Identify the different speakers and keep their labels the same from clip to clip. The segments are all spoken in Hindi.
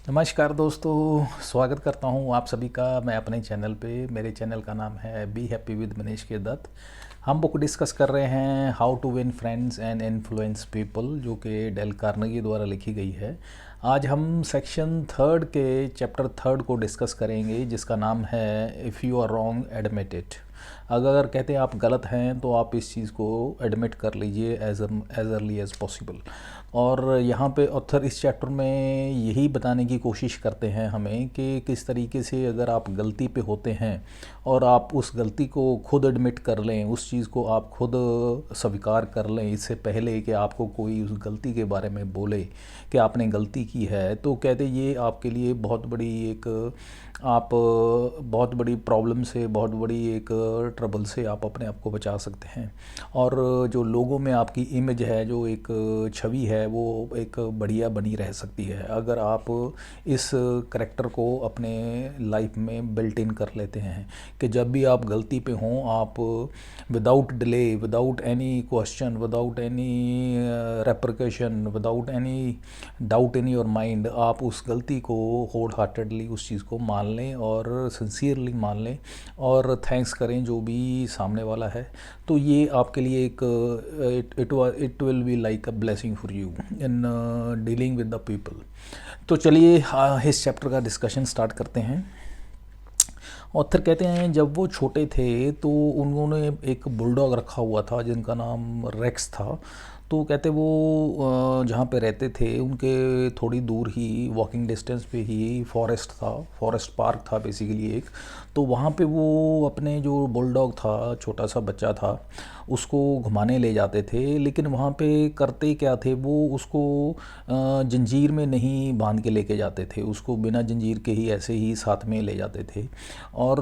Speaker 1: नमस्कार दोस्तों, स्वागत करता हूं आप सभी का मैं अपने चैनल पे। मेरे चैनल का नाम है बी हैप्पी विद मनीष के दत्त। हम बुक डिस्कस कर रहे हैं how to win friends and influence people, जो कि डेल कार्नेगी द्वारा लिखी गई है। आज हम सेक्शन थर्ड के चैप्टर थर्ड को डिस्कस करेंगे, जिसका नाम है if you are wrong admit it. अगर कहते हैं आप गलत हैं तो आप इस चीज़ को एडमिट कर लीजिए एज अर्ली एज पॉसिबल। और यहाँ पे ऑथर इस चैप्टर में यही बताने की कोशिश करते हैं हमें कि किस तरीके से अगर आप गलती पे होते हैं और आप उस गलती को खुद एडमिट कर लें, उस चीज़ को आप खुद स्वीकार कर लें, इससे पहले कि आपको कोई उस गलती के बारे में बोले कि आपने गलती की है, तो कहते ये आपके लिए बहुत बड़ी एक आप बहुत बड़ी प्रॉब्लम से, बहुत बड़ी एक ट्रबल से आप अपने आप को बचा सकते हैं। और जो लोगों में आपकी इमेज है, जो एक छवि है, वो एक बढ़िया बनी रह सकती है अगर आप इस करेक्टर को अपने लाइफ में बिल्ट इन कर लेते हैं कि जब भी आप गलती पे हों, आप without delay, without any question, without any repercussion, without any doubt in your mind, आप उस गलती को होल हार्टेडली उस चीज़ को मान लें और सिंसियरली मान लें और थैंक्स करें जो भी सामने वाला है। तो ये आपके लिए एक it will be like a blessing for you in dealing with the people. तो चलिए इस चैप्टर का डिस्कशन स्टार्ट करते हैं। ऑथर कहते हैं जब वो छोटे थे तो उन्होंने एक बुलडॉग रखा हुआ था जिनका नाम रेक्स था। तो कहते वो जहाँ पे रहते थे उनके थोड़ी दूर ही वॉकिंग डिस्टेंस पे ही फॉरेस्ट था, फॉरेस्ट पार्क था बेसिकली एक। तो वहाँ पे वो अपने जो बुलडॉग था, छोटा सा बच्चा था, उसको घुमाने ले जाते थे। लेकिन वहाँ पे करते क्या थे, वो उसको जंजीर में नहीं बांध के लेके जाते थे, उसको बिना जंजीर के ही ऐसे ही साथ में ले जाते थे। और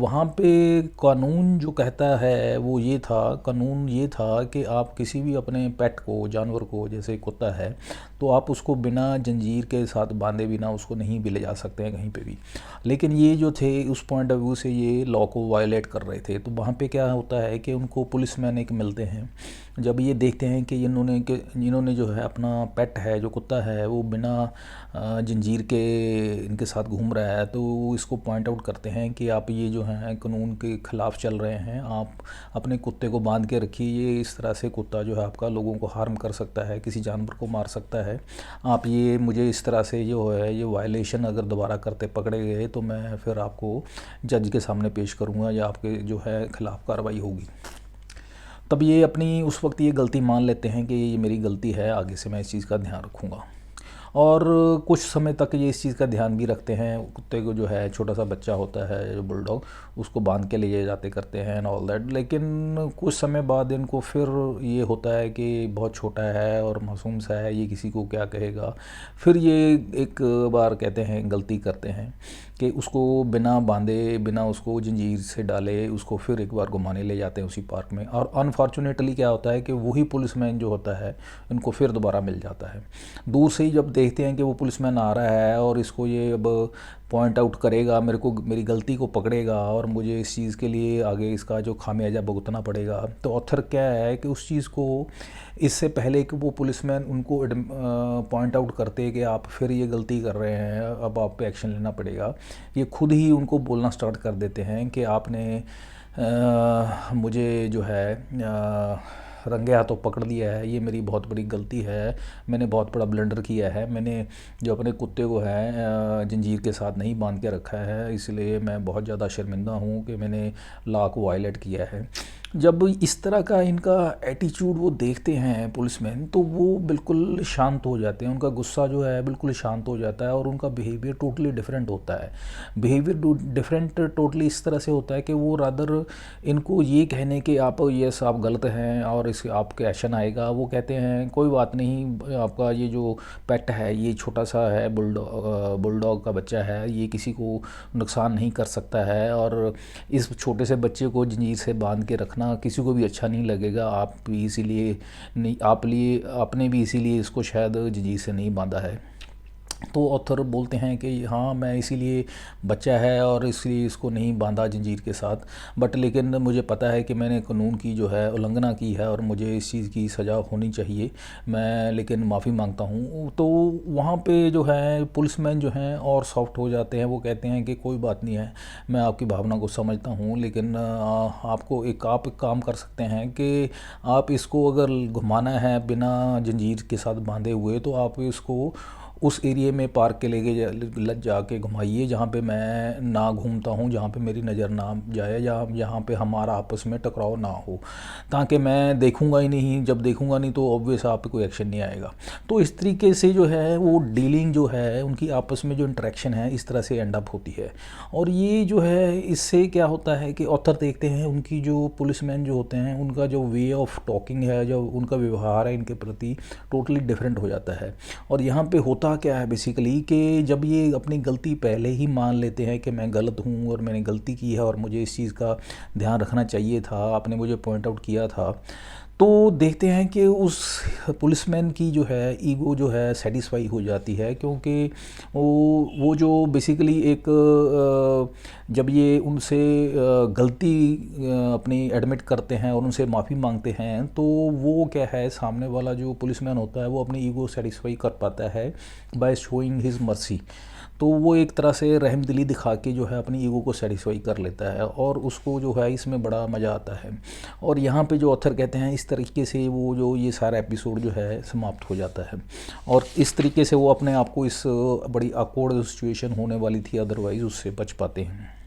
Speaker 1: वहाँ पे कानून जो कहता है वो ये था, कानून ये था कि आप किसी भी अपने पेट को, जानवर को, जैसे कुत्ता है, तो आप उसको बिना जंजीर के साथ बांधे बिना उसको नहीं भी ले जा सकते हैं कहीं पे भी। लेकिन ये जो थे उस पॉइंट ऑफ व्यू से ये लॉ को वायलेट कर रहे थे। तो वहाँ पे क्या होता है कि उनको पुलिसमैन एक मिलते हैं, जब ये देखते हैं कि इन्होंने जो है अपना पेट है, जो कुत्ता है, वो बिना जंजीर के इनके साथ घूम रहा है, तो इसको पॉइंट आउट करते हैं कि आप ये जो हैं कानून के ख़िलाफ़ चल रहे हैं, आप अपने कुत्ते को बांध के रखिए। ये इस तरह से कुत्ता जो है आपका लोगों को हार्म कर सकता है, किसी जानवर को मार सकता है। आप ये मुझे इस तरह से जो है ये वायलेशन अगर दोबारा करते पकड़े गए तो मैं फिर आपको जज के सामने पेश करूँगा या आपके जो है ख़िलाफ़ कार्रवाई होगी। तब ये अपनी उस वक्त ये गलती मान लेते हैं कि ये मेरी गलती है, आगे से मैं इस चीज़ का ध्यान रखूँगा। और कुछ समय तक ये इस चीज़ का ध्यान भी रखते हैं। कुत्ते को जो है छोटा सा बच्चा होता है जो बुलडॉग, उसको बांध के ले जाते करते हैं एंड ऑल दैट। लेकिन कुछ समय बाद इनको फिर ये होता है कि बहुत छोटा है और मासूम सा है, ये किसी को क्या कहेगा। फिर ये एक बार कहते हैं गलती करते हैं कि उसको बिना बांधे, बिना उसको जंजीर से डाले, उसको फिर एक बार घुमाने ले जाते हैं उसी पार्क में। और अनफॉर्चुनेटली क्या होता है कि वही पुलिसमैन जो होता है इनको फिर दोबारा मिल जाता है। दूर से ही जब देखते हैं कि वो पुलिसमैन आ रहा है और इसको ये अब पॉइंट आउट करेगा, मेरे को मेरी गलती को पकड़ेगा और मुझे इस चीज़ के लिए आगे इसका जो खामियाजा भुगतना पड़ेगा, तो ऑथर क्या है कि उस चीज़ को इससे पहले कि वो पुलिसमैन उनको पॉइंट आउट करते कि आप फिर ये गलती कर रहे हैं, अब आप पे एक्शन लेना पड़ेगा, ये खुद ही उनको बोलना स्टार्ट कर देते हैं कि आपने मुझे जो है रंगे हाथों पकड़ लिया है, ये मेरी बहुत बड़ी गलती है, मैंने बहुत बड़ा ब्लंडर किया है, मैंने जो अपने कुत्ते को है जंजीर के साथ नहीं बांध के रखा है, इसलिए मैं बहुत ज़्यादा शर्मिंदा हूँ कि मैंने लॉ को वायलेट किया है। जब इस तरह का इनका एटीट्यूड वो देखते हैं पुलिसमैन, तो वो बिल्कुल शांत हो जाते हैं, उनका गुस्सा जो है बिल्कुल शांत हो जाता है और उनका बिहेवियर टोटली डिफरेंट होता है। बिहेवियर डिफरेंट टोटली इस तरह से होता है कि वो रादर इनको ये कहने कि आप यस आप गलत हैं और इस आपके एक्शन आएगा, वो कहते हैं कोई बात नहीं, आपका ये जो पेट है, ये छोटा सा है, बुलडॉग का बच्चा है, ये किसी को नुकसान नहीं कर सकता है और इस छोटे से बच्चे को जंजीर से बांध के रखना किसी को भी अच्छा नहीं लगेगा। आप भी इसीलिए नहीं, आपने भी इसीलिए इसको शायद जंजीर से नहीं बांधा है। तो ऑथर बोलते हैं कि हाँ मैं इसीलिए बच्चा है और इसलिए इसको नहीं बांधा जंजीर के साथ, बट लेकिन मुझे पता है कि मैंने कानून की जो है उल्लंघना की है और मुझे इस चीज़ की सज़ा होनी चाहिए, मैं लेकिन माफ़ी मांगता हूँ। तो वहाँ पे जो है पुलिसमैन जो हैं और सॉफ्ट हो जाते हैं, वो कहते हैं कि कोई बात नहीं है, मैं आपकी भावना को समझता हूँ, लेकिन आपको आप एक काम कर सकते हैं कि आप इसको अगर घुमाना है बिना जंजीर के साथ बांधे हुए तो आप इसको उस एरिया में पार्क के लेके जाके घुमाइए जहाँ पे मैं ना घूमता हूँ, जहाँ पे मेरी नज़र ना जाए, या जहाँ पे हमारा आपस में टकराव ना हो, ताकि मैं देखूँगा ही नहीं, जब देखूँगा नहीं तो ऑब्वियस आप पे कोई एक्शन नहीं आएगा। तो इस तरीके से जो है वो डीलिंग जो है उनकी आपस में जो इंटरेक्शन है इस तरह से एंड अप होती है। और ये जो है इससे क्या होता है कि ऑथर देखते हैं उनकी जो पुलिसमैन जो होते हैं उनका जो वे ऑफ टॉकिंग है, जो उनका व्यवहार है इनके प्रति टोटली डिफरेंट हो जाता है। और यहाँ पे होता क्या है बेसिकली कि जब ये अपनी गलती पहले ही मान लेते हैं कि मैं गलत हूँ और मैंने गलती की है और मुझे इस चीज़ का ध्यान रखना चाहिए था, आपने मुझे पॉइंट आउट किया था, तो देखते हैं कि उस पुलिसमैन की जो है ईगो जो है सेटिस्फाई हो जाती है, क्योंकि वो जो बेसिकली एक जब ये उनसे गलती अपनी एडमिट करते हैं और उनसे माफ़ी मांगते हैं, तो वो क्या है सामने वाला जो पुलिसमैन होता है वो अपनी ईगो सेटिस्फाई कर पाता है बाय शोइंग हिज मर्सी। तो वो एक तरह से रहमदिली दिखा के जो है अपनी ईगो को सेटिस्फाई कर लेता है और उसको जो है इसमें बड़ा मज़ा आता है। और यहाँ पे जो ऑथर कहते हैं इस तरीके से वो जो ये सारा एपिसोड जो है समाप्त हो जाता है, और इस तरीके से वो अपने आप को इस बड़ी awkward सिचुएशन होने वाली थी अदरवाइज़ उससे बच पाते हैं।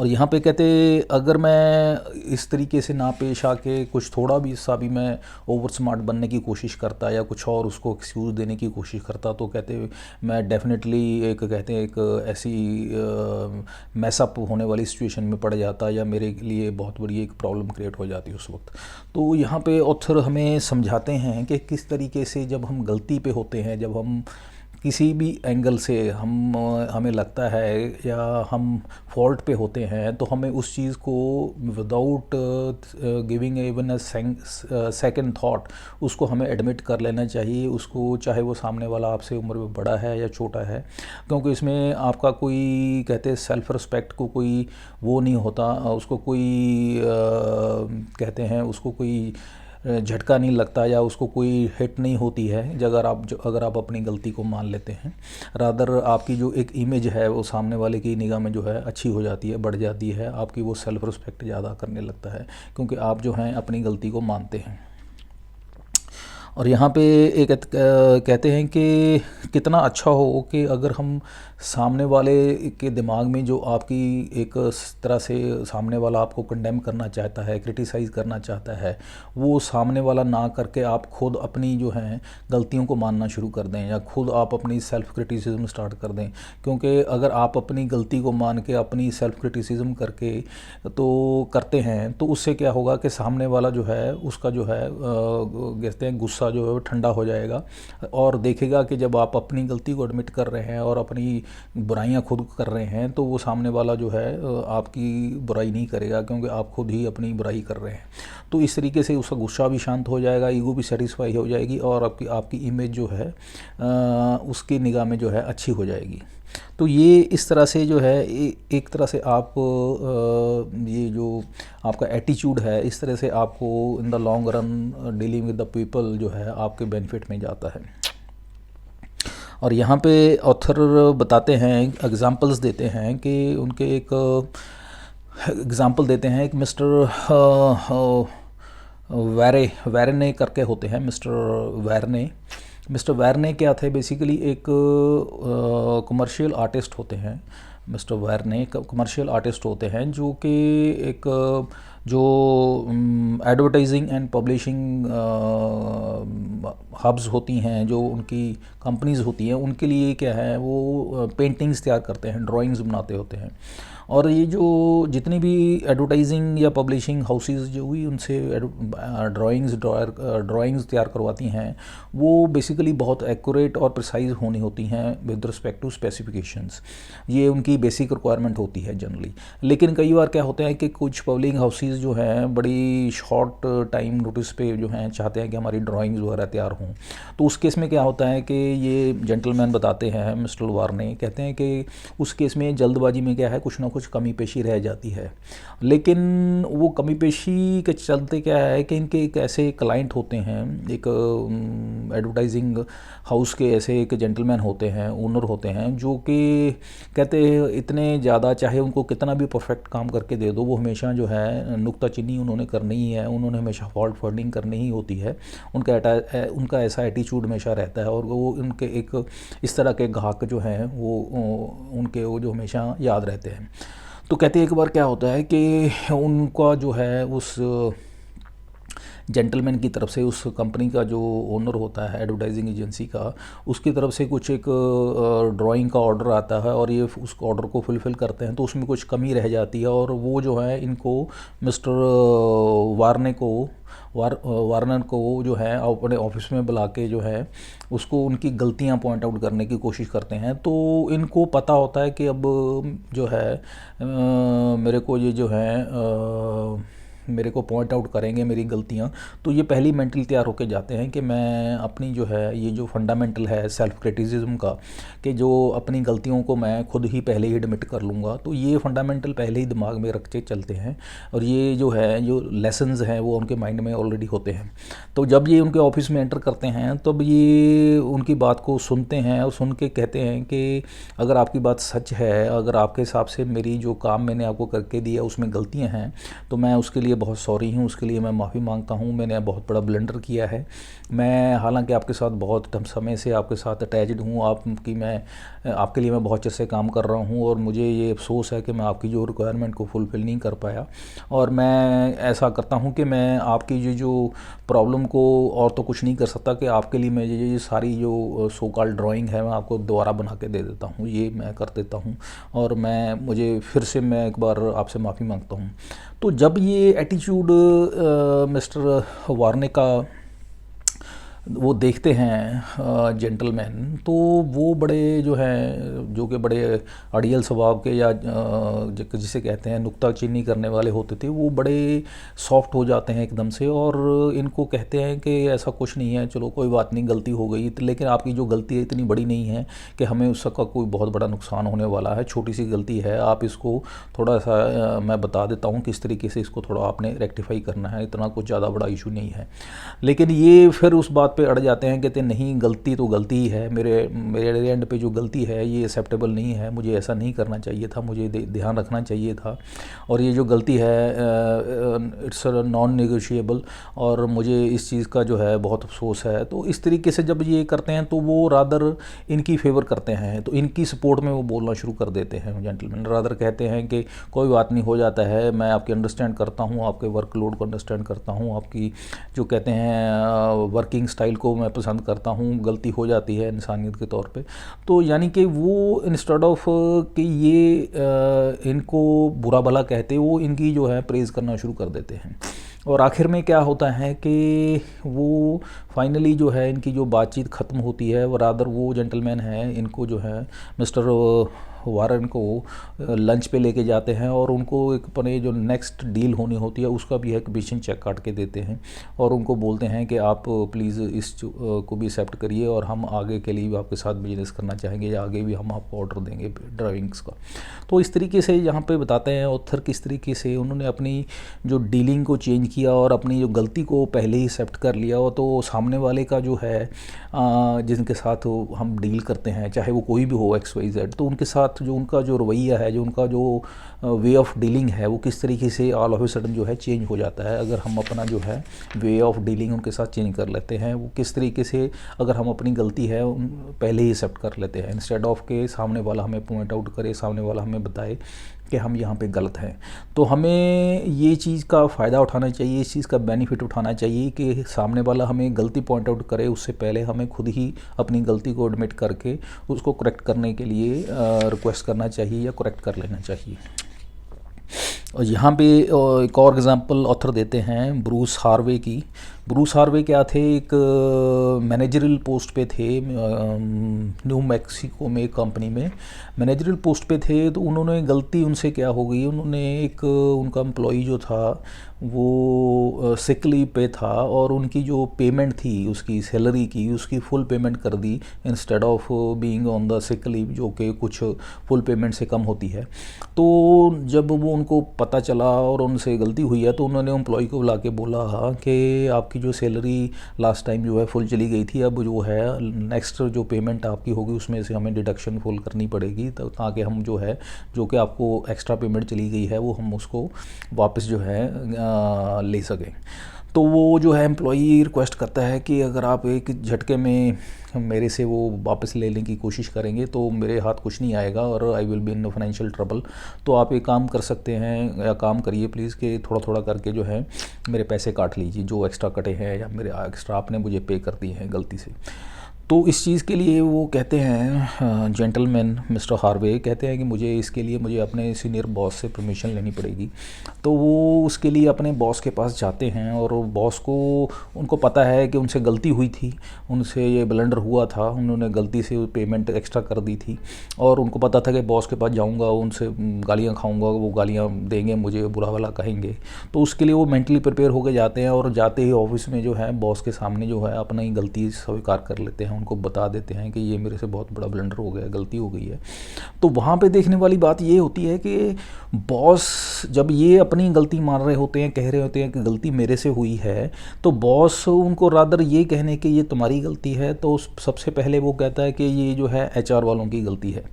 Speaker 1: और यहाँ पे कहते अगर मैं इस तरीके से ना पेश आके कुछ थोड़ा भी सा भी मैं ओवर स्मार्ट बनने की कोशिश करता या कुछ और उसको एक्सक्यूज़ देने की कोशिश करता, तो कहते मैं डेफिनेटली एक कहते हैं एक ऐसी मैसअप होने वाली सिचुएशन में पड़ जाता या मेरे लिए बहुत बड़ी एक प्रॉब्लम क्रिएट हो जाती उस वक्त। तो यहाँ पे ऑथर हमें समझाते हैं कि किस तरीके से जब हम गलती पे होते हैं, जब हम किसी भी एंगल से हमें लगता है या हम फॉल्ट पे होते हैं, तो हमें उस चीज़ को without giving even a second thought उसको हमें एडमिट कर लेना चाहिए, उसको चाहे वो सामने वाला आपसे उम्र में बड़ा है या छोटा है, क्योंकि इसमें आपका कोई कहते हैं सेल्फ रिस्पेक्ट को कोई वो नहीं होता, उसको कोई कहते हैं उसको कोई झटका नहीं लगता या उसको कोई हिट नहीं होती है अगर आप अपनी गलती को मान लेते हैं। रादर आपकी जो एक इमेज है वो सामने वाले की निगाह में जो है अच्छी हो जाती है, बढ़ जाती है, आपकी वो सेल्फ रिस्पेक्ट ज़्यादा करने लगता है, क्योंकि आप जो हैं अपनी गलती को मानते हैं। और यहाँ पे एक कहते हैं कि कितना अच्छा हो कि अगर हम सामने वाले के दिमाग में जो आपकी एक तरह से सामने वाला आपको कंडेम करना चाहता है, क्रिटिसाइज़ करना चाहता है, वो सामने वाला ना करके आप खुद अपनी जो है गलतियों को मानना शुरू कर दें या खुद आप अपनी सेल्फ़ क्रिटिसिज्म स्टार्ट कर दें। क्योंकि अगर आप अपनी गलती को मान के अपनी सेल्फ़ क्रिटिसिज्म करके तो करते हैं, तो उससे क्या होगा कि सामने वाला जो है उसका जो है कहते हैं गुस्सा जो है वो ठंडा हो जाएगा और देखेगा कि जब आप अपनी गलती को एडमिट कर रहे हैं और अपनी बुराइयां खुद कर रहे हैं, तो वो सामने वाला जो है आपकी बुराई नहीं करेगा, क्योंकि आप खुद ही अपनी बुराई कर रहे हैं। तो इस तरीके से उसका गुस्सा भी शांत हो जाएगा, ईगो भी सेटिस्फाई हो जाएगी और आपकी इमेज जो है उसकी निगाह में जो है अच्छी हो जाएगी। तो ये इस तरह से जो है एक तरह से आप ये जो आपका एटीट्यूड है इस तरह से आपको in the long run dealing with the people जो है आपके बेनिफिट में जाता है। और यहाँ पे ऑथर बताते हैं, एग्जांपल्स देते हैं कि उनके एक एग्जांपल देते हैं एक मिस्टर वैरने करके होते हैं। मिस्टर वैरने क्या थे, बेसिकली एक कमर्शियल आर्टिस्ट होते हैं। मिस्टर वैरने कमर्शियल आर्टिस्ट होते हैं जो कि एक जो एडवर्टाइजिंग एंड पब्लिशिंग हब्स होती हैं, जो उनकी कंपनीज़ होती हैं, उनके लिए क्या है वो पेंटिंग्स तैयार करते हैं, ड्राइंग्स बनाते होते हैं। और ये जो जितनी भी एडवर्टाइजिंग या पब्लिशिंग हाउसेस जो हुई उनसे ड्राइंग्स तैयार करवाती हैं, वो बेसिकली बहुत एक्यूरेट और प्रिसाइज होनी होती हैं विद रिस्पेक्ट टू स्पेसिफिकेशंस। ये उनकी बेसिक रिक्वायरमेंट होती है जनरली। लेकिन कई बार क्या होता है कि कुछ पब्लिशिंग हाउसेस एम्प्लॉयज़ जो हैं बड़ी शॉर्ट टाइम नोटिस पे जो हैं चाहते हैं कि हमारी ड्राइंग्स वगैरह तैयार हों। तो उस केस में क्या होता है कि ये जेंटलमैन बताते हैं, मिस्टर वार्ने कहते हैं कि उस केस में जल्दबाजी में क्या है, कुछ ना कुछ कमी पेशी रह जाती है। लेकिन वो कमी पेशी के चलते क्या है कि इनके एक ऐसे क्लाइंट होते हैं, एक एडवर्टाइजिंग हाउस के ऐसे एक जेंटलमैन होते हैं, ओनर होते हैं, जो कि कहते हैं इतने ज़्यादा चाहे उनको कितना भी परफेक्ट काम करके दे दो, वो हमेशा जो है नुक्ताचीनी उन्होंने करनी ही है, उन्होंने हमेशा फॉल्ट फाइंडिंग करनी ही होती है। उनका ऐसा एटीट्यूड हमेशा रहता है और वो उनके एक इस तरह के ग्राहक जो हैं वो उनके वो जो हमेशा याद रहते हैं। तो कहते हैं एक बार क्या होता है कि उनका जो है उस जेंटलमैन की तरफ से, उस कंपनी का जो ओनर होता है एडवर्टाइजिंग एजेंसी का, उसकी तरफ से कुछ एक ड्राइंग का ऑर्डर आता है और ये उस ऑर्डर को फुलफ़िल करते हैं, तो उसमें कुछ कमी रह जाती है और वो जो है इनको मिस्टर वार्नर को जो है अपने ऑफिस में बुला के जो है उसको उनकी गलतियां पॉइंट आउट करने की कोशिश करते हैं। तो इनको पता होता है कि अब जो है मेरे को ये जो है मेरे को पॉइंट आउट करेंगे मेरी गलतियाँ। तो ये पहली मेंटली तैयार होके जाते हैं कि मैं अपनी जो है ये जो फंडामेंटल है सेल्फ क्रिटिसिज्म का, कि जो अपनी गलतियों को मैं खुद ही पहले ही एडमिट कर लूँगा, तो ये फंडामेंटल पहले ही दिमाग में रख के चलते हैं और ये जो है जो लेसन्स हैं वो उनके माइंड में ऑलरेडी होते हैं। तो जब ये उनके ऑफिस में एंटर करते हैं तब ये उनकी बात को सुनते हैं और सुन के कहते हैं कि अगर आपकी बात सच है, अगर आपके हिसाब से मेरी जो काम मैंने आपको करके दिया उसमें गलतियाँ हैं, तो मैं उसके लिए बहुत सॉरी हूँ, उसके लिए मैं माफ़ी मांगता हूँ। मैंने बहुत बड़ा ब्लंडर किया है। मैं हालांकि आपके साथ बहुत समय से आपके साथ अटैच्ड हूँ, आपके लिए मैं बहुत अच्छे से काम कर रहा हूँ और मुझे ये अफसोस है कि मैं आपकी जो रिक्वायरमेंट को फुलफ़िल नहीं कर पाया। और मैं ऐसा करता हूँ कि मैं आपकी जो प्रॉब्लम को और तो कुछ नहीं कर सकता कि आपके लिए मैं ये सारी जो सो कॉल्ड ड्राइंग है मैं आपको दोबारा बना के दे देता हूँ, ये मैं कर देता हूँ और मुझे फिर से मैं एक बार आपसे माफ़ी मांगता हूँ। तो जब ये एटीट्यूड मिस्टर वार्ने का वो देखते हैं जेंटलमैन, तो वो बड़े जो हैं जो कि बड़े अड़ियल स्वभाव के या जिसे कहते हैं नुक्ताचीनी करने वाले होते थे, वो बड़े सॉफ्ट हो जाते हैं एकदम से और इनको कहते हैं कि ऐसा कुछ नहीं है, चलो कोई बात नहीं, गलती हो गई, लेकिन आपकी जो गलती है इतनी बड़ी नहीं है कि हमें उसका कोई बहुत बड़ा नुकसान होने वाला है, छोटी सी गलती है, आप इसको थोड़ा सा मैं बता देता हूँ किस तरीके से इसको थोड़ा आपने रेक्टिफाई करना है, इतना कुछ ज़्यादा बड़ा इशू नहीं है। लेकिन ये फिर उस बात पे अड़ जाते हैं, कहते नहीं गलती तो गलती ही है, मेरे एंड पे जो गलती है ये एक्सेप्टेबल नहीं है, मुझे ऐसा नहीं करना चाहिए था, मुझे ध्यान रखना चाहिए था और ये जो गलती है इट्स नॉन नेगोशिएबल और मुझे इस चीज़ का जो है बहुत अफसोस है। तो इस तरीके से जब ये करते हैं तो वो रादर इनकी फेवर करते हैं, तो इनकी सपोर्ट में वो बोलना शुरू कर देते हैं। जेंटलमैन रादर कहते हैं कि कोई बात नहीं, हो जाता है, मैं आपकी अंडरस्टैंड करता हूँ, आपके वर्कलोड को अंडरस्टैंड करता हूँ, आपकी जो कहते हैं वर्किंग स्टाइल को मैं पसंद करता हूँ, गलती हो जाती है इंसानियत के तौर पे। तो यानी कि वो इंस्टेड ऑफ कि ये इनको बुरा भला कहते, वो इनकी जो है प्रेज़ करना शुरू कर देते हैं। और आखिर में क्या होता है कि वो फाइनली जो है इनकी जो बातचीत ख़त्म होती है, वो रादर वो जेंटलमैन है इनको जो है मिस्टर वारन को लंच पे लेके जाते हैं और उनको एक अपने जो नेक्स्ट डील होनी होती है उसका भी एक कमीशन चेक काट के देते हैं और उनको बोलते हैं कि आप प्लीज़ इस को भी एक्सेप्ट करिए और हम आगे के लिए भी आपके साथ बिजनेस करना चाहेंगे या आगे भी हम आपको ऑर्डर देंगे ड्राइंग्स का। तो इस तरीके से यहाँ पे बताते हैं ऑथर किस तरीके से उन्होंने अपनी जो डीलिंग को चेंज किया और अपनी जो गलती को पहले ही एक्सेप्ट कर लिया। और तो सामने वाले का जो है जिनके साथ हम डील करते हैं, चाहे वो कोई भी हो XYZ, तो उनके साथ जो उनका जो रवैया है, जो उनका जो वे ऑफ डीलिंग है, वो किस तरीके से ऑल ऑफ ए सडन जो है चेंज हो जाता है अगर हम अपना जो है वे ऑफ डीलिंग उनके साथ चेंज कर लेते हैं। वो किस तरीके से अगर हम अपनी गलती है पहले ही एक्सेप्ट कर लेते हैं इंस्टेड ऑफ के सामने वाला हमें पॉइंट आउट करे, सामने वाला हमें बताए कि हम यहाँ पे गलत हैं। तो हमें ये चीज़ का फ़ायदा उठाना चाहिए, इस चीज़ का बेनिफिट उठाना चाहिए कि सामने वाला हमें गलती पॉइंट आउट करे, उससे पहले हमें खुद ही अपनी गलती को एडमिट करके उसको करेक्ट करने के लिए रिक्वेस्ट करना चाहिए या करेक्ट कर लेना चाहिए। और यहाँ पे एक और एग्ज़ाम्पल ऑथर देते हैं ब्रूस हार्वे की। ब्रूस हार्वे क्या थे, एक मैनेजरल पोस्ट पे थे, न्यू मैक्सिको में एक कंपनी में मैनेजरल पोस्ट पे थे। तो उन्होंने गलती, उनसे क्या हो गई, उन्होंने एक उनका एम्प्लॉई जो था वो सिक लीव पे था और उनकी जो पेमेंट थी उसकी सैलरी की, उसकी फुल पेमेंट कर दी instead of being on the sick leave, जो कि कुछ फुल पेमेंट से कम होती है। तो जब वो उनको पता चला और उनसे गलती हुई है तो उन्होंने एम्प्लॉय को बुला के बोला कि आपकी जो सैलरी लास्ट टाइम जो है फुल चली गई थी, अब जो है नेक्स्ट जो पेमेंट आपकी होगी उसमें से हमें डिडक्शन फुल करनी पड़ेगी, तो ताकि हम जो है जो कि आपको एक्स्ट्रा पेमेंट चली गई है वो हम उसको वापस जो है ले सकें। तो वो जो है एम्प्लॉई रिक्वेस्ट करता है कि अगर आप एक झटके में मेरे से वो वापस लेने की कोशिश करेंगे तो मेरे हाथ कुछ नहीं आएगा और I will be in financial trouble. तो आप एक काम कर सकते हैं, या काम करिए प्लीज़ कि थोड़ा थोड़ा करके जो है मेरे पैसे काट लीजिए जो एक्स्ट्रा कटे हैं या मेरे एक्स्ट्रा आपने मुझे पे कर दिए हैं गलती से। तो इस चीज़ के लिए वो कहते हैं, जेंटलमैन मिस्टर हार्वे कहते हैं कि मुझे इसके लिए मुझे अपने सीनियर बॉस से परमिशन लेनी पड़ेगी। तो वो उसके लिए अपने बॉस के पास जाते हैं और बॉस को, उनको पता है कि उनसे गलती हुई थी, उनसे ये ब्लंडर हुआ था, उन्होंने गलती से पेमेंट एक्स्ट्रा कर दी थी और उनको पता था कि बॉस के पास जाऊंगा उनसे गालियाँ खाऊंगा, वो गालियाँ देंगे मुझे, बुरा भला कहेंगे। तो उसके लिए वो मेंटली प्रिपेयर होकर जाते हैं और जाते ही ऑफिस में जो है बॉस के सामने जो है अपना ही गलती स्वीकार कर लेते हैं, उनको बता देते हैं कि ये मेरे से बहुत बड़ा ब्लंडर हो गया, गलती हो गई है। तो वहाँ पे देखने वाली बात ये होती है कि बॉस जब ये अपनी गलती मान रहे होते हैं, कह रहे होते हैं कि गलती मेरे से हुई है, तो बॉस उनको रादर ये कहने कि ये तुम्हारी गलती है, तो सबसे पहले वो कहता है कि ये जो है एचआर वालों की गलती है,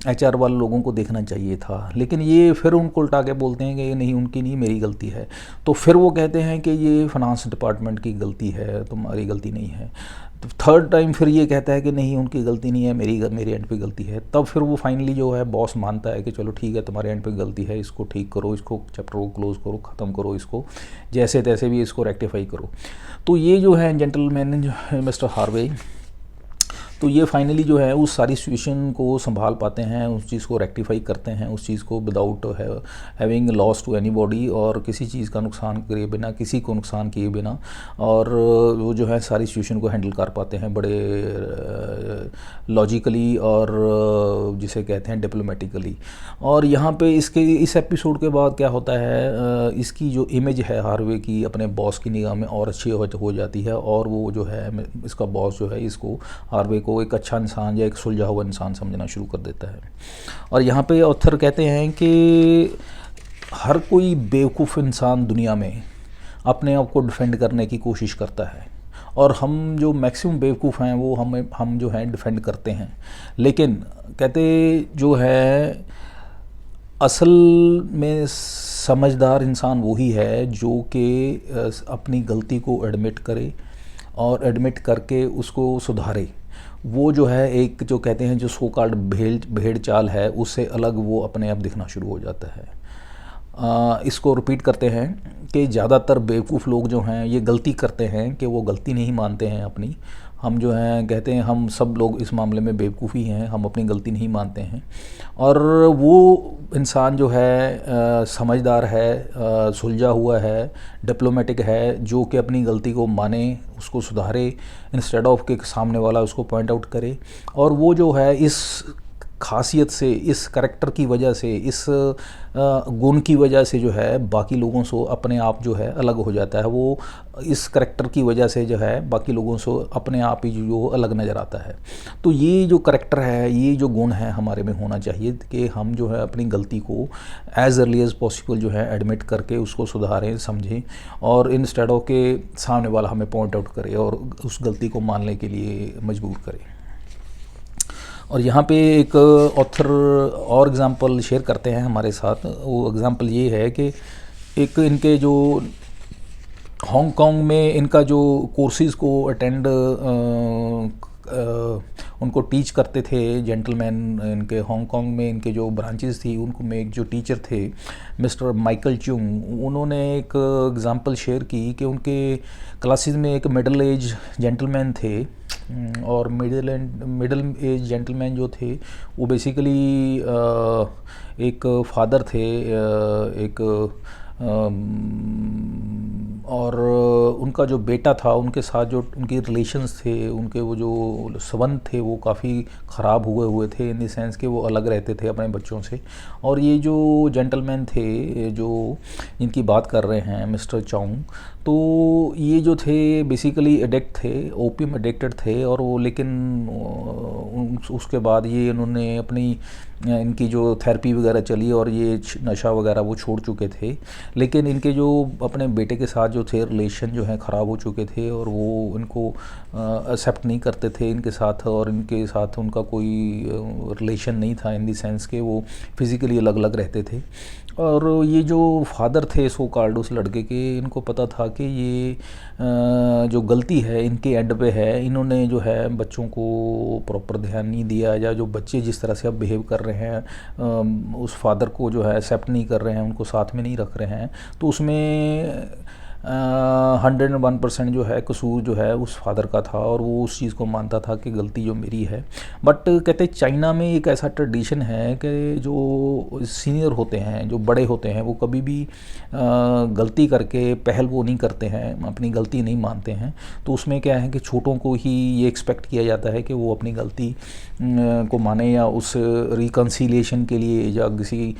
Speaker 1: एचआर वाले लोगों को देखना चाहिए था। लेकिन ये फिर उनको उल्टा के बोलते हैं कि ये नहीं, उनकी नहीं, मेरी गलती है। तो फिर वो कहते हैं कि ये फाइनेंस डिपार्टमेंट की गलती है, तुम्हारी गलती नहीं है। तो थर्ड टाइम फिर ये कहता है कि नहीं, उनकी गलती नहीं है, मेरे एंड पे गलती है। तब फिर वो फाइनली जो है बॉस मानता है कि चलो ठीक है, तुम्हारे एंड पे गलती है, इसको ठीक करो, इसको चैप्टर को क्लोज करो, ख़त्म करो, इसको जैसे तैसे भी इसको रेक्टिफाई करो। तो ये जो है जेंटलमैन मिस्टर हार्वे, तो ये फाइनली जो है उस सारी सिचुएशन को संभाल पाते हैं, उस चीज़ को रेक्टिफाई करते हैं, उस चीज़ को without having loss to anybody, और किसी चीज़ का नुकसान करे बिना, किसी को नुकसान किए बिना, और वो जो है सारी सिचुएशन को हैंडल कर पाते हैं बड़े लॉजिकली और जिसे कहते हैं डिप्लोमेटिकली। और यहाँ पे इस एपिसोड के बाद क्या होता है, इसकी जो इमेज है हार्वे की अपने बॉस की निगाह में और अच्छी हो जाती है, और वो जो है इसका बॉस जो है इसको हार्वे को एक अच्छा इंसान या एक सुलझा हुआ इंसान समझना शुरू कर देता है। और यहाँ पे ऑथर कहते हैं कि हर कोई बेवकूफ़ इंसान दुनिया में अपने आप को डिफेंड करने की कोशिश करता है, और हम जो मैक्सिमम बेवकूफ़ हैं वो हम जो हैं डिफेंड करते हैं। लेकिन कहते जो है असल में समझदार इंसान वही है जो कि अपनी गलती को एडमिट करे और एडमिट करके उसको सुधारे। वो जो है एक जो कहते हैं जो सो कॉल्ड भेड़ चाल है, उससे अलग वो अपने आप दिखना शुरू हो जाता है। इसको रिपीट करते हैं कि ज़्यादातर बेवकूफ़ लोग जो हैं ये गलती करते हैं कि वो गलती नहीं मानते हैं अपनी। हम जो हैं कहते हैं हम सब लोग इस मामले में बेवकूफ़ ही हैं, हम अपनी गलती नहीं मानते हैं। और वो इंसान जो है समझदार है, सुलझा हुआ है, डिप्लोमेटिक है, जो कि अपनी गलती को माने, उसको सुधारे, इंस्टेड ऑफ के सामने वाला उसको पॉइंट आउट करे। और वो जो है इस खासियत से, इस करैक्टर की वजह से, इस गुण की वजह से जो है बाकी लोगों से अपने आप जो है अलग हो जाता है। वो इस करैक्टर की वजह से जो है बाकी लोगों से अपने आप ही जो अलग नज़र आता है। तो ये जो करैक्टर है, ये जो गुण है हमारे में होना चाहिए कि हम जो है अपनी गलती को एज़ अर्ली एज़ पॉसिबल जो है एडमिट करके उसको सुधारें, समझें, और इंस्टेड ऑफ के सामने वाला हमें पॉइंट आउट करे और उस गलती को मानने के लिए मजबूर करे। और यहाँ पे एक ऑथर और एग्ज़ाम्पल शेयर करते हैं हमारे साथ। वो एग्ज़ाम्पल ये है कि एक इनके जो हांगकांग में इनका जो कोर्सेज़ को अटेंड उनको टीच करते थे जेंटलमैन, इनके हांगकांग में इनके जो ब्रांचेस थी उनको में एक जो टीचर थे मिस्टर माइकल च्यूंग, उन्होंने एक एग्ज़ाम्पल शेयर की कि उनके क्लासेस में एक मिडिल एज जेंटलमैन थे, और मिडिल एज जेंटलमैन जो थे वो बेसिकली एक फादर थे, एक और उनका जो बेटा था उनके साथ जो उनके रिलेशंस थे, उनके वो जो संबंध थे वो काफ़ी ख़राब हुए हुए थे, इन द सेंस कि वो अलग रहते थे अपने बच्चों से। और ये जो जेंटलमैन थे जो इनकी बात कर रहे हैं मिस्टर चाउंग, तो ये जो थे बेसिकली एडिक्ट थे, ओपियम एडिक्टेड थे। और वो लेकिन उसके बाद ये इन्होंने अपनी इनकी जो थेरेपी वगैरह चली और ये नशा वगैरह वो छोड़ चुके थे, लेकिन इनके जो अपने बेटे के साथ जो थे रिलेशन जो हैं ख़राब हो चुके थे और वो इनको एक्सेप्ट नहीं करते थे इनके साथ, और इनके साथ उनका कोई रिलेशन नहीं था इन द सेंस के वो फिज़िकली अलग अलग रहते थे। और ये जो फादर थे सो कॉल्ड उस लड़के के, इनको पता था कि ये जो गलती है इनके एंड पे है, इन्होंने जो है बच्चों को प्रॉपर ध्यान नहीं दिया, या जो बच्चे जिस तरह से अब बिहेव कर रहे हैं उस फादर को जो है एक्सेप्ट नहीं कर रहे हैं, उनको साथ में नहीं रख रहे हैं, तो उसमें 101% जो है कसूर जो है उस फादर का था, और वो उस चीज़ को मानता था कि गलती जो मेरी है। बट कहते चाइना में एक ऐसा ट्रेडिशन है कि जो सीनियर होते हैं, जो बड़े होते हैं, वो कभी भी गलती करके पहल वो नहीं करते हैं, अपनी गलती नहीं मानते हैं। तो उसमें क्या है कि छोटों को ही ये एक्सपेक्ट किया जाता है कि वो अपनी गलती को माने, या उस रिकन्सिलिएशन के लिए, या किसी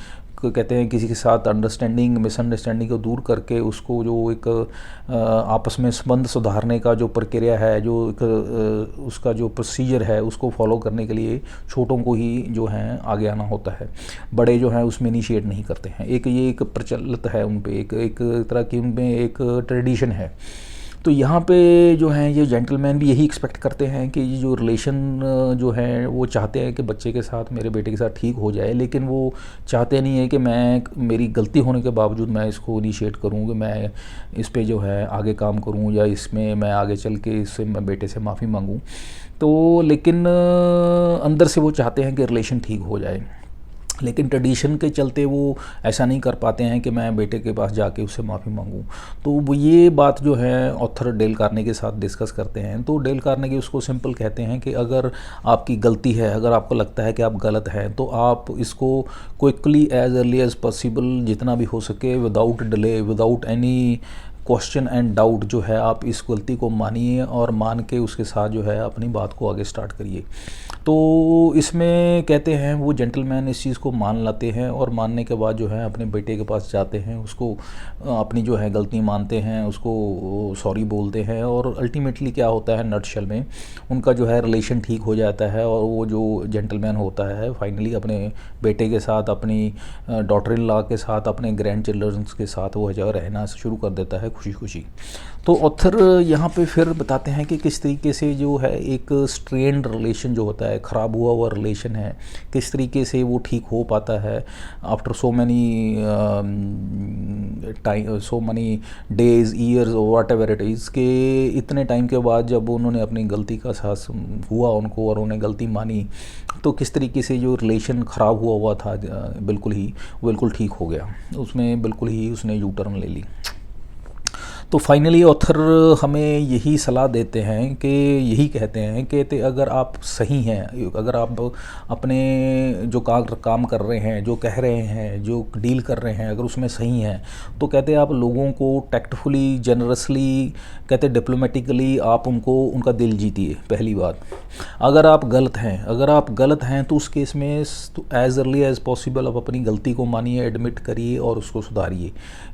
Speaker 1: कहते हैं किसी के साथ अंडरस्टैंडिंग मिसअंडरस्टैंडिंग को दूर करके उसको जो एक आपस में संबंध सुधारने का जो प्रक्रिया है, जो एक उसका जो प्रोसीजर है उसको फॉलो करने के लिए छोटों को ही जो है आगे आना होता है, बड़े जो हैं उसमें इनिशिएट नहीं करते हैं। ये एक प्रचलित है उन पे, एक तरह की उनमें एक ट्रेडिशन है। तो यहाँ पे जो हैं ये जेंटलमैन भी यही एक्सपेक्ट करते हैं कि ये जो रिलेशन जो है वो चाहते हैं कि बच्चे के साथ, मेरे बेटे के साथ ठीक हो जाए, लेकिन वो चाहते नहीं है कि मैं मेरी गलती होने के बावजूद मैं इसको इनिशिएट करूँ, कि मैं इस पे जो है आगे काम करूँ, या इसमें मैं आगे चल के इससे मैं बेटे से माफ़ी मांगूँ। तो लेकिन अंदर से वो चाहते हैं कि रिलेशन ठीक हो जाए, लेकिन ट्रेडिशन के चलते वो ऐसा नहीं कर पाते हैं कि मैं बेटे के पास जाके उससे माफ़ी मांगूं। तो वो ये बात जो है ऑथर डेल कार्नेगी के साथ डिस्कस करते हैं। तो डेल कार्नेगी उसको सिंपल कहते हैं कि अगर आपकी गलती है, अगर आपको लगता है कि आप गलत हैं, तो आप इसको quickly as early as possible जितना भी हो सके, without delay, without any question and doubt जो है आप इस गलती को मानिए, और मान के उसके साथ जो है अपनी बात को आगे स्टार्ट करिए। तो इसमें कहते हैं वो जेंटलमैन इस चीज़ को मान लाते हैं, और मानने के बाद जो है अपने बेटे के पास जाते हैं, उसको अपनी जो है गलती मानते हैं, उसको सॉरी बोलते हैं, और अल्टीमेटली क्या होता है नटशेल में उनका जो है रिलेशन ठीक हो जाता है। और वो जो जेंटलमैन होता है फाइनली अपने बेटे के साथ, अपनी डॉटर इन लॉ के साथ, अपने ग्रैंड चिल्ड्रंस के साथ वो जो रहना शुरू कर देता है खुशी खुशी। तो ऑथर यहाँ पे फिर बताते हैं कि किस तरीके से जो है एक स्ट्रेन्ड रिलेशन जो होता है, ख़राब हुआ हुआ रिलेशन है, किस तरीके से वो ठीक हो पाता है after so many time, so many days, years, what ever it is, के इतने टाइम के बाद जब उन्होंने अपनी गलती का एहसास हुआ उनको, और उन्हें गलती मानी, तो किस तरीके से जो रिलेशन ख़राब हुआ था बिल्कुल ठीक हो गया, उसमें बिल्कुल ही उसने यू टर्न ले ली। तो फाइनली ऑथर हमें यही सलाह देते हैं कि यही कहते हैं कि अगर आप सही हैं, अगर आप अपने जो काम कर रहे हैं, जो कह रहे हैं, जो डील कर रहे हैं, अगर उसमें सही हैं, तो कहते हैं आप लोगों को टैक्टफुली, जनरसली, कहते डिप्लोमेटिकली आप उनका दिल जीतिए। पहली बात, अगर आप गलत हैं तो उस केस में एज अर्ली एज पॉसिबल आप अपनी गलती को मानिए, एडमिट करिए और उसको सुधारिए।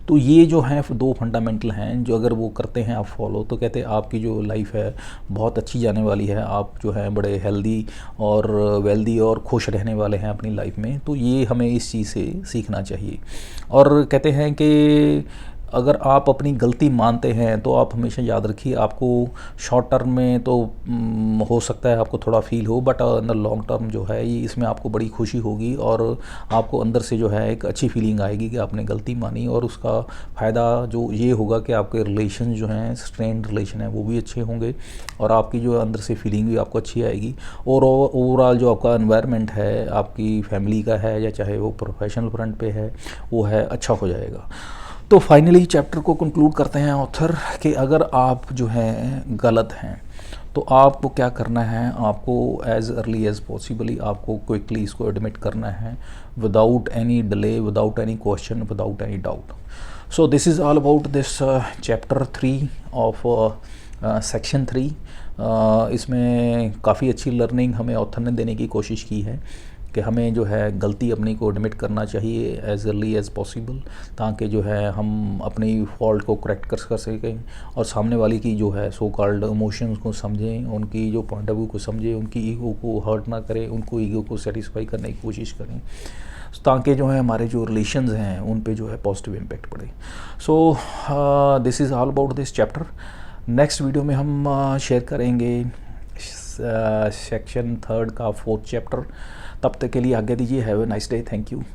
Speaker 1: तो ये जो हैं 2 फंडामेंटल हैं, जो अगर वो करते हैं आप फॉलो, तो कहते हैं आपकी जो लाइफ है बहुत अच्छी जाने वाली है, आप जो हैं बड़े हेल्दी और वेल्दी और खुश रहने वाले हैं अपनी लाइफ में। तो ये हमें इस चीज़ से सीखना चाहिए। और कहते हैं कि अगर आप अपनी गलती मानते हैं तो आप हमेशा याद रखिए, आपको शॉर्ट टर्म में तो हो सकता है आपको थोड़ा फील हो, but in the long term जो है ये इसमें आपको बड़ी खुशी होगी, और आपको अंदर से जो है एक अच्छी फीलिंग आएगी कि आपने गलती मानी, और उसका फ़ायदा जो ये होगा कि आपके रिलेशन जो हैं, स्ट्रेन्ड रिलेशन है, वो भी अच्छे होंगे, और आपकी जो अंदर से फीलिंग भी आपको अच्छी आएगी, और ओवरऑल जो आपका एनवायरनमेंट है, आपकी फैमिली का है या चाहे वो प्रोफेशनल फ्रंट पे है, वो है अच्छा हो जाएगा। तो फाइनली चैप्टर को कंक्लूड करते हैं ऑथर कि अगर आप जो हैं गलत हैं तो आपको क्या करना है, आपको एज अर्ली एज पॉसिबली आपको क्विकली इसको एडमिट करना है, without any delay, without any question, without any doubt. So this is all about this chapter 3 of section 3. इसमें काफ़ी अच्छी लर्निंग हमें ऑथर ने देने की कोशिश की है कि हमें जो है गलती अपनी को एडमिट करना चाहिए एज अर्ली एज़ पॉसिबल, ताकि जो है हम अपनी फॉल्ट को करेक्ट कर सकें और सामने वाले की जो है सो कॉल्ड इमोशंस को समझें, उनकी जो पॉइंट ऑफ व्यू को समझें, उनकी ईगो को हर्ट ना करें, उनको ईगो को सेटिस्फाई करने की कोशिश करें, ताकि जो है हमारे जो रिलेशंस हैं उन पे जो है पॉजिटिव इम्पेक्ट पड़े. So this is all about this chapter. Next video में हम शेयर करेंगे सेक्शन 3 का 4th चैप्टर. तब तक के लिए आज्ञा दीजिए. Have a nice day. Thank you.